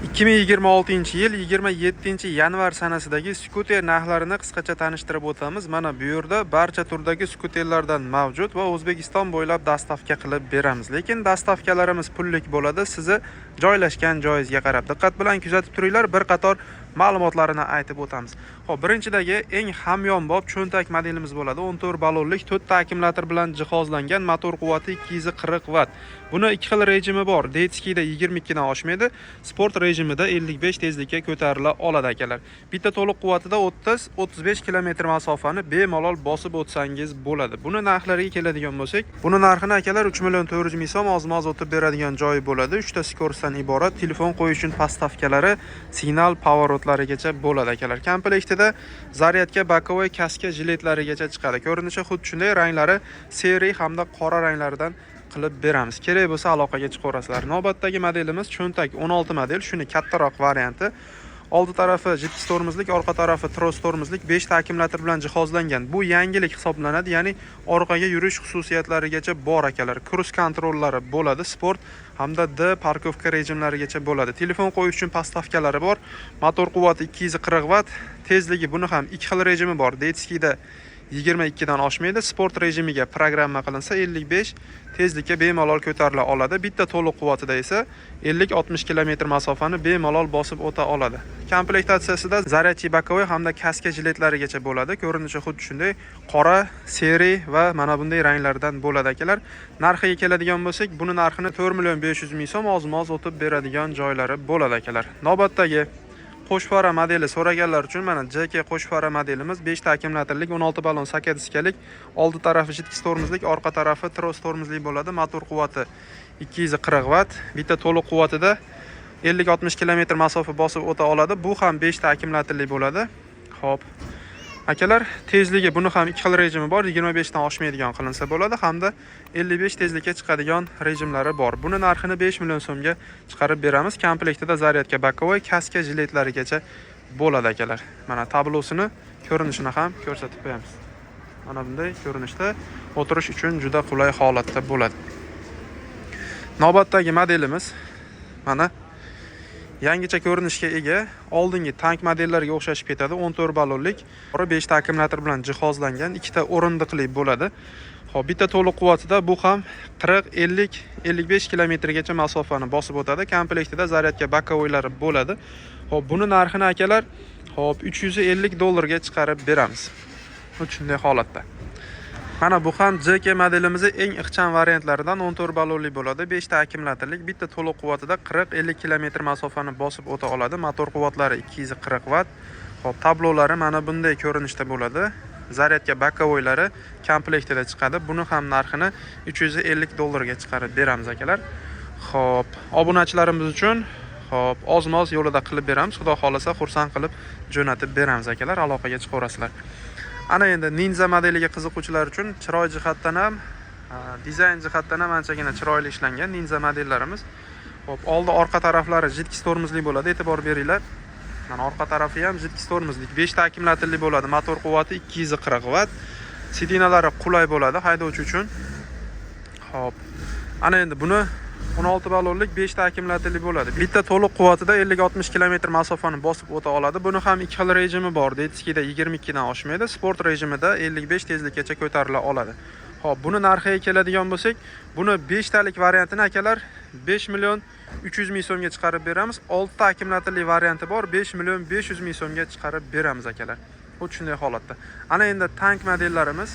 2026-yil 27-yanvar sanasidagi skuter narxlarini qisqacha tanishtirib o'tamiz. Mana bu yerda barcha turdagi skuterlardan mavjud va O'zbekiston bo'ylab dastavka qilib beramiz. Lekin dastavkalarimiz pullik bo'ladi. Sizni joylashgan joyingizga qarab diqqat bilan kuzatib turinglar. Bir qator ma'lumotlarini aytib o'tamiz. Xo'p, birinchidagi eng hamyonbop cho'ntak modelimiz bo'ladi. 14 ballonlik 4 ta akkumulyator bilan jihozlangan, motor quvvati 240 vatt. Buni ikki xil rejimi bor. Detskida 22 dan oshmaydi, sport rejimida 55 tezlikka ko'tarila oladi akalar. Bitta to'liq quvvatida 30-35 km masofani bemalol bosib o'tsangiz bo'ladi. Buni narxlariga keladigan bo'lsak, buni narxini akalar 3 400 ming so'm oz-moz o'tib beradigan joyi bo'ladi. 3 ta skorsdan iborat, telefon qo'yish uchun pastavkalari, signal pavoratlarigacha bo'ladi akalar. Komplektida zaryadka, bokovoy, kaska jiletlarigacha chiqadi. Ko'rinishi xuddi shunday, ranglari seriy hamda qora ranglardan qilib beramiz. Kerak bo'lsa aloqaga chiqaverasizlar. Navbatdagi modelimiz cho'ntak 16 model, shuni kattaroq varianti. Oldi tarafi jiddiy tormozlik, orqa tarafi tros tormozlik, 5 ta akkumulyator bilan jihozlangan. Bu yangilik hisoblanadi, ya'ni orqaga yurish xususiyatlarigacha bor akalar. Cruise kontrollari bo'ladi, sport hamda D parkovka rejimlarigacha bo'ladi. Telefon qo'yish uchun pastavkalari bor. Motor quvvati 240 vatt, tezligi buni ham ikki xil rejimi bor. Detskida 22 dan oshmaydi, sport rejimiga programma qilinsa 55 tezlikka bemalol ko'tarila oladi. Bitta to'liq quvvatida esa 50-60 km masofani bemalol bosib o'ta oladi. Komplektatsiyasida zaryadchi, bokovoy hamda kaska jiletlarigacha bo'ladi. Ko'rinishi xuddi shunday, qora, seriy va mana bunday ranglardan bo'ladi akalar. Narxiga keladigan bo'lsak, buni narxini 4 500 ming so'm oz-moz o'tib beradigan joylari bo'ladi akalar. Navbatdagi qo'shfara modeli so'raganlar uchun mana JK qo'shfara modelimiz 5 ta akkumulyatorlik, 16 ballon, 8 diskalik, oldi tarafi jiddiy tormozlik, orqa tarafi tros tormozli bo'ladi. Motor quvvati 240 vatt, bitta to'liq quvvatida 50-60 km masofa bosib o'ta oladi. Bu ham 5 ta akkumulyatorlik bo'ladi. Xo'p. Akalar, tezligi buni ham ikki xil rejimi bor. 25 dan oshmaydigan qilinsa bo'ladi hamda 55 tezlikka chiqadigan rejimlari bor. Buni narxini 5 million so'mga chiqarib beramiz. Komplektida zaryadka, bokovoy, kaska jiletlarigacha bo'ladi akalar. Mana tablosini, ko'rinishini ham ko'rsatib qo'yamiz. Mana bunday ko'rinishda o'tirish uchun juda qulay holatda bo'ladi. Navbatdagi modelimiz mana yangicha ko'rinishga ega, oldingi tank modellariga o'xshashib ketadi. 14 ballonlik, 5 ta akkumulyator bilan jihozlangan, 2 ta o'rindiqli bo'ladi. Xo'p, bitta to'liq quvvatida bu ham 40, 50, 55 kilometrgacha masofani bosib o'tadi. Komplektida zaryadka, bokovoylari bo'ladi. Xo'p, buni narxini akalar, xo'p, $350 ga chiqarib beramiz. Shunday holatda. Mana bu ham JK modelimizning eng ixcham variantlaridan 14 ballonli bo'ladi. 5 ta akkumulyatorlik, bitta to'liq quvvatida 40-50 km masofani bosib o'ta oladi. Motor quvvatlari 240 vatt. Xo'p, tablolari mana bunday ko'rinishda bo'ladi. Zaryadka, bokovoylari komplektida chiqadi. Buni ham narxini $350 ga chiqarib beramiz akalar. Xo'p, obunachilarimiz uchun xo'p, oz-moz yo'lida qilib beramiz. Xudo xolasa xursand qilib jo'natib beramiz akalar. Aloqaga chiqaverasizlar. Ana endi Ninja modeliga qiziquvchilar uchun chiroy jihatdan ham, dizayn jihatdan ham anchagina chiroyli ishlangan Ninja modellarimiz. Xo'p, oldi orqa taraflari jiddiy tormozli bo'ladi, e'tibor beringlar. Mana orqa tarafi ham jiddiy tormozlik, 5 ta akkumulyatorli bo'ladi, motor quvvati 240 vatt. Sidinalari qulay bo'ladi haydovchi uchun. Xo'p. Ana endi buni 16 ballonlik 5 ta akkumulyatorli bo'ladi. Bitta to'liq quvvatida 50-60 km masofani bosib o'ta oladi. Buni ham ikki xil rejimi bor. Detskida 22 dan oshmaydi, sport rejimida 55 tezlikkacha ko'tarila oladi. Xo'p, buni narxiga keladigan bo'lsak, buni 5 talik variantini akalar 5 million 300 ming so'mga chiqarib beramiz. 6 ta akkumulyatorli varianti bor, 5 million 500 ming so'mga chiqarib beramiz akalar. Xuddi shunday holatda. Ana endi tank modellarimiz.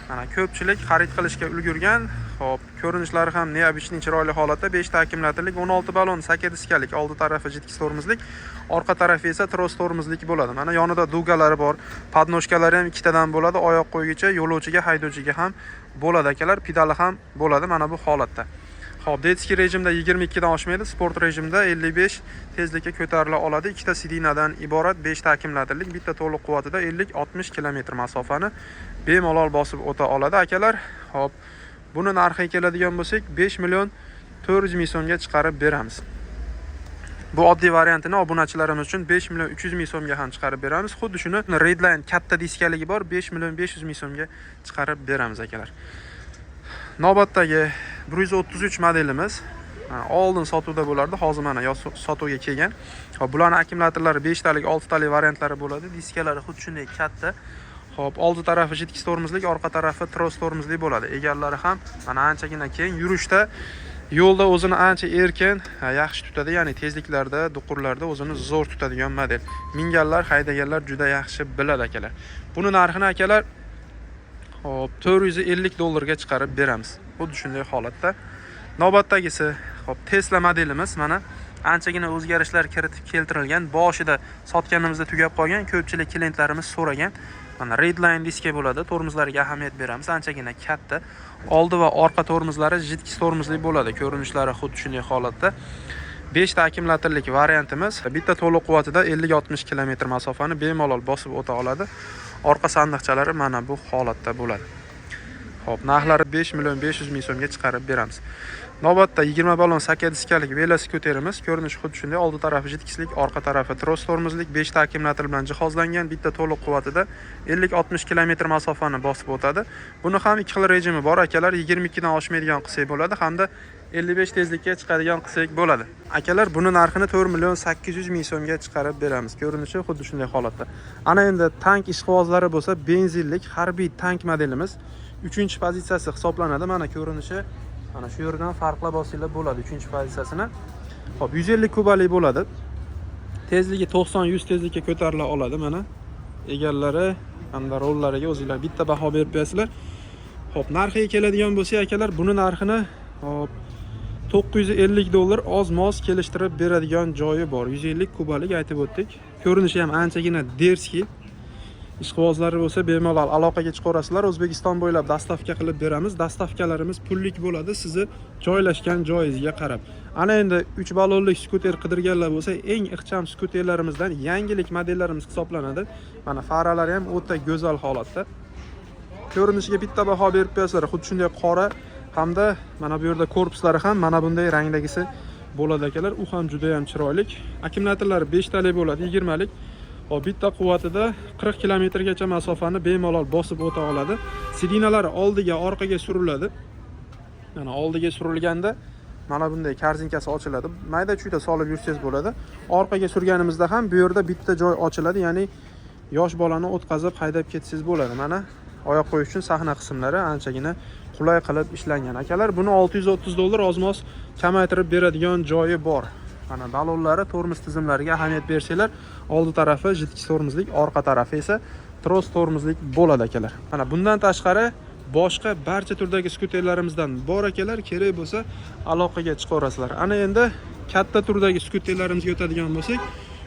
Mana ko'pchilik xarid qilishga ulgurgan. Xo'p, ko'rinishlari ham neobishning chiroyli holatda, 5 ta akkumulyatorlik, 16 ballon, 8 diskalik, oldi tarafi jiddiy tormozlik, orqa tarafi esa tros tormozlik bo'ladi. Mana yonida dugalari bor, podnoshkalari ham ikkitadan bo'ladi, oyoq qo'ygichi, yo'lovchiga, haydovchiga ham bo'ladi akalar, pedali ham bo'ladi mana bu holatda. Xo'p, detski rejimda 22 dan oshmaydi, sport rejimda 55 tezlikka ko'tarila oladi. 2 ta sidinadan iborat, 5 ta akkumulyatorlik, bitta to'liq quvvatida 50-60 km masofani bemalol bosib o'ta oladi akalar. Xo'p, buni narxiga keladigan bo'lsak, 5 million 400 ming so'mga chiqarib beramiz. Bu oddiy variantini obunachilarimiz uchun 5 million 300 ming so'mga ham chiqarib beramiz. Xuddi shuni Redline katta diskaligi bor, 5 million 500 ming so'mga chiqarib beramiz akalar. Navbatdagi 133 modelimiz Oldin sotuvda bo'lardi, hozir mana sotuvga kelgan. Hop, bularning akkumulyatorlari 5 talik, 6 talik variantlari bo'ladi. Diskalari xuddi shunday katta. Hop, oldi tarafi jidkis tormozlik, orqa tarafi tros tormozli bo'ladi. Egallari ham mana anchagina keng. Yurishda yo'lda o'zini ancha erkin, yaxshi tutadi, ya'ni tezliklarda, duqurlarda o'zini zo'r tutadigan model. Minganlar, haydaganlar juda yaxshi biladi akalar. Buni narxini akalar hop $450 chiqarib beramiz. Xuddi shunday holatda. Navbatdagisi hop Tesla modelimiz mana anchagina o'zgarishlar kiritib keltirilgan. Boshida sotganimizda tugab qolgan, ko'pchilik klientlarimiz so'ragan. Mana Redline diska bo'ladi, tormozlariga ahamiyat beramiz. Anchagina katta. Oldi va orqa tormozlari jidkis tormozli bo'ladi. Ko'rinishlari xuddi shunday holatda. 5 ta akkumulyatorlik variantimiz. Bitta to'liq quvvatida 50-60 km masofani bemalol bosib o'ta oladi. Orqa sandiqchalari mana bu holatda bo'ladi. Hop, narxlari 5.500.000 so'mga chiqarib beramiz. Navbatda 20 ballon 8 diskalik velosipedimiz. Ko'rinishi xuddi shunday. Oldi tarafi jidkislik, orqa tarafi tros tormozlik, 5 ta akkumulyator bilan jihozlangan. Bitta to'liq quvvatida 50-60 km masofani bosib o'tadi. Buni ham ikki xil rejimi bor akalar. 22 dan oshmaydigan qilsak bo'ladi hamda 55 tezlikka chiqadigan qilsak bo'ladi. Akalar, buni narxini 4.800.000 so'mga chiqarib beramiz. Ko'rinishi xuddi shunday holatda. Ana endi tank ishqibozlari bo'lsa, benzinlik harbiy tank modelimiz 3-pozitsiyasi hisoblanadi. Mana ko'rinishi mana shu yerdan farqlab olsanglar bo'ladi 3-pozitsiyasini. Hop, 150 kubalik bo'ladi. Tezligi 90-100 tezlikka ko'tarila oladi mana. Egallari hamda rollariga o'zingizlar bitta baho berib berasizlar. Hop, narxiga keladigan bo'lsa akalar, buni narxini hop $950 oz-moz kelishtirib beradigan joyi bor. 150 kubalik aytib o'tdik. Ko'rinishi ham anchagina derski. Ishqibozlari bo'lsa bemalol aloqaga chiqarasizlar. O'zbekiston bo'ylab dastavka qilib beramiz. Dastavkalarimiz pullik bo'ladi, sizni joylashgan joyingizga qarab. Ana endi 3 ballonlik skuter qidirganlar bo'lsa, eng ixcham skuterlarimizdan yangilik modellarimiz hisoblanadi. Mana faralari ham o'ta go'zal holatda. Ko'rinishiga bitta baho berib berasizlar. Xuddi shunday qora hamda mana bu yerda korpuslari ham mana bunday rangdagisi bo'ladi akalar. U ham juda ham chiroyli. Akkumulyatorlari 5 talik bo'ladi, 20 lik. Hop, bitta quvvatida 40 km gacha masofani bemalol bosib o'ta oladi. Sidinalari oldiga, orqaga suriladi. Mana oldiga surilganda mana bunday korzinkasi ochiladi. Mayda-chuyda solib yursangiz bo'ladi. Orqaga surganimizda ham bu yerda bitta joy ochiladi, ya'ni yosh bolani o'tkazib haydab ketsangiz bo'ladi. Mana oyoq qo'yish uchun sahna qismlari anchagina qulay qilib ishlangan. Akalar, buni $630 oz-moz kamaytirib beradigan joyi bor. Mana ballonlari, tormoz tizimlariga ahamiyat bersanglar, oldi tarafi jidkis tormozlik, orqa tarafi esa tros tormozlik bo'ladi akalar. Mana bundan tashqari boshqa barcha turdagi skuterlarimizdan bor akalar, kerak bo'lsa aloqaga chiqarasizlar. Ana endi katta turdagi skuterlarimizga o'tadigan bo'lsak,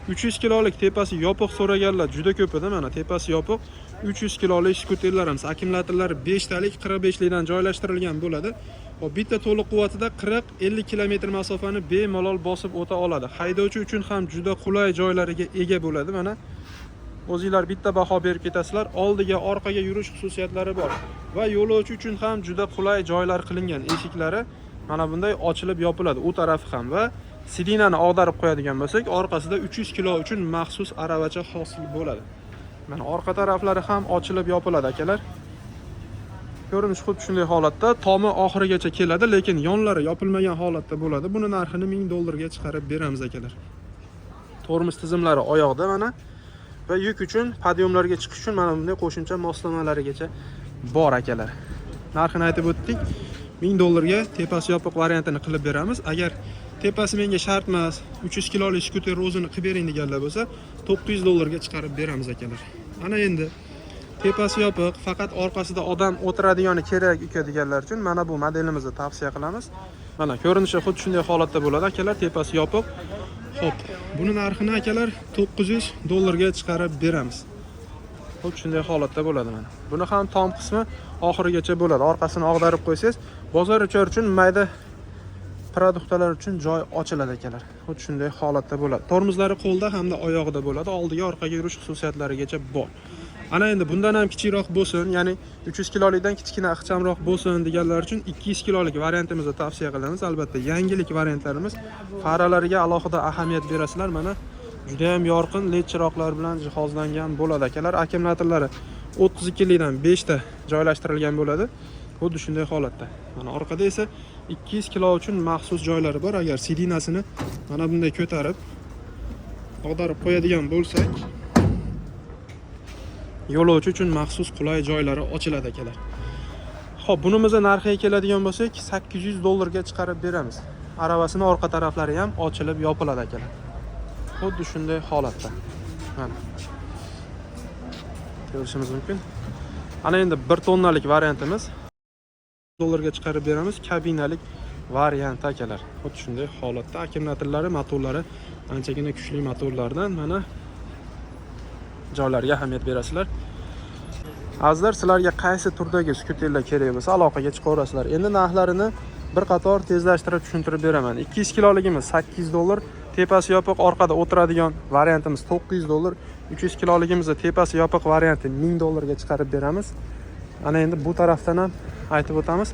300 kilolik tepasi yopiq so'raganlar juda ko'p edi. Mana tepasi yopiq 300 kilolik skuterlarimiz, akkumulyatorlari 5 talik 45 likdan joylashtirilgan bo'ladi. Hop, bitta to'liq quvvatida 40-50 km masofani bemalol bosib o'ta oladi. Haydovchi uchun ham juda qulay joylariga ega bo'ladi. Mana o'zingizlar bitta baho berib ketasizlar. Oldiga, orqaga yurish xususiyatlari bor va yo'lovchi uchun ham juda qulay joylar qilingan. Eshiklari mana bunday ochilib yopiladi, u tarafi ham va sidinani ag'darib qo'yadigan bo'lsak, orqasida 300 kilo uchun maxsus aravacha hosil bo'ladi. Mana orqa taraflari ham ochilib yopiladi akalar. Ko'rinish xuddi shunday holatda, tomi oxirigacha keladi, lekin yonlari yopilmagan holatda bo'ladi. Buni narxini $1000 ga chiqarib beramiz akalar. Tormoz tizimlari oyoqda mana va yuk uchun, podyomlarga chiqish uchun mana bunday qo'shimcha moslamalarigacha bor akalar. Narxini aytib o'tdik. $1000 ga tepasi yopiq variantini qilib beramiz. Agar tepasi menga shart emas, 300 kilolik skuter o'zini qilib bering deganlar bo'lsa, $900 ga chiqarib beramiz akalar. Ana endi tepasi yopiq, faqat orqasida odam o'tiradigani kerak deganlar uchun mana bu modelimizni tavsiya qilamiz. Mana ko'rinishi xuddi shunday holatda bo'ladi akalar, tepasi yopiq. Hop, buni narxini akalar $900 ga chiqarib beramiz. Xuddi shunday holatda bo'ladi mana. Buni ham tom qismi oxirigacha bo'ladi. Orqasini ag'darib qo'ysangiz, bozor uchun mayda produktlar uchun joy ochiladi akalar. Xuddi shunday holatda bo'ladi. Tormozlari qo'lda hamda oyog'ida bo'ladi. Oldiga, orqaga yurish xususiyatlarigacha bor. Ana endi bundan ham kichikroq bo'lsin, ya'ni 300 kilolikdan kichkina ixchamroq bo'lsin deganlar uchun 200 kilolik variantimizni tavsiya qilamiz. Albatta, yangilik variantlarimiz. Faralariga alohida ahamiyat berasizlar. Mana juda ham yorqin led chiroqlar bilan jihozlangan bo'ladi akalar. Akkumulyatorlari 32 likdan 5 ta joylashtirilgan bo'ladi. Xuddi shunday holatda. Mana orqada esa 200 kilo uchun maxsus joylari bor. Agar sidinasini mana bunday ko'tarib ag'darib qo'yadigan bo'lsak, yo'lovchi uchun maxsus qulay joylari ochiladi akalar. Xo'p, bunimizning narxiga keladigan bo'lsak, $800 ga chiqarib beramiz. Aravasini orqa taraflari ham ochilib yopiladi akalar. Xuddi shunday holatda. Mana. Ko'rishimiz mumkin. Ana endi 1 tonnalik variantimiz $1 ga chiqarib beramiz. Kabinalik variant akalar. Xuddi shunday holatda. Akkumulyatorlari, motorlari anchagina kuchli motorlardan. Mana joylarga ahamiyat berasizlar. Azizlar, sizlarga qaysi turdagi skuterlar kerak bo'lsa aloqaga chiqaverasizlar. Endi narxlarini bir qator tezlashtirib tushuntirib beraman. 200 kiloligimiz $800, tepasi yopiq, orqada o'tiradigan variantimiz $900, 300 kiloligimizda tepasi yopiq varianti $1000 ga chiqarib beramiz. Ana endi bu tarafdan ham aytib o'tamiz.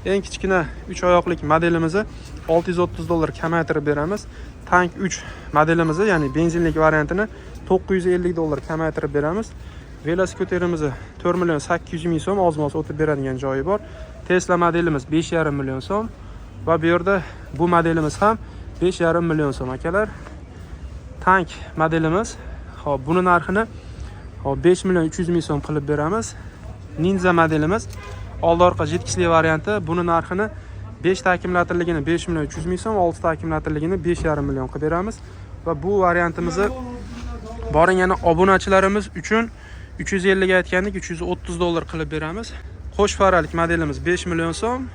Eng kichkina 3 oyoqlik modelimizni $630 kamaytirib beramiz. Tank 3 modelimizni, ya'ni benzinlik variantini $950 kamaytirib beramiz. Velosipedimizni 4.800.000 so'm oz-moz o'tib beradigan joyi bor. Tesla modelimiz 5.5 million so'm va bu yerda bu modelimiz ham 5.5 million so'm akalar. Tank modelimiz, hop, buni narxini 5.300.000 so'm qilib beramiz. Ninja modelimiz oldi orqa jetkichli varianti, buni narxini 5 ta akkumulyatorligini 5.300.000 so'm, 6 ta akkumulyatorligini 5.5 million qilib beramiz va bu variantimizni boring yana obunachilarimiz uchun 350 ga aytgandik, $330 qilib beramiz. Qo'sh faralik modelimiz 5 million so'm.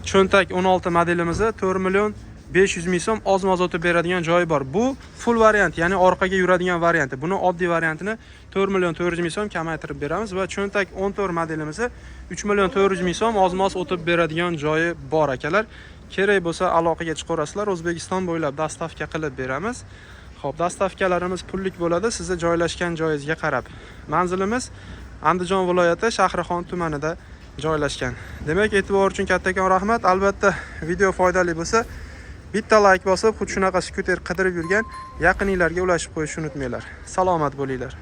Cho'ntak 16 modelimizni 4.500.000 so'm oz-moz o'tib beradigan joyi bor. Bu full variant, ya'ni orqaga yuradigan varianti. Buni oddiy variantini 4.400.000 so'm kamaytirib beramiz va cho'ntak 14 modelimizni 3.400.000 so'm oz-moz o'tib beradigan joyi bor akalar. Kerak bo'lsa aloqaga chiqaverasizlar. O'zbekiston bo'ylab dostavka qilib beramiz. Xo'p, dostavkalarimiz pullik bo'ladi, sizni joylashgan joyingizga qarab. Manzilimiz Andijon viloyati Shahrixon tumanida joylashgan. Demak, e'tibor uchun kattakon rahmat. Albatta, video foydali bo'lsa, bitta like bosib, xuddi shunaqa skuter qidirib yurgan yaqiningizlarga ulashib qo'yishni unutmanglar. Salomat bo'linglar.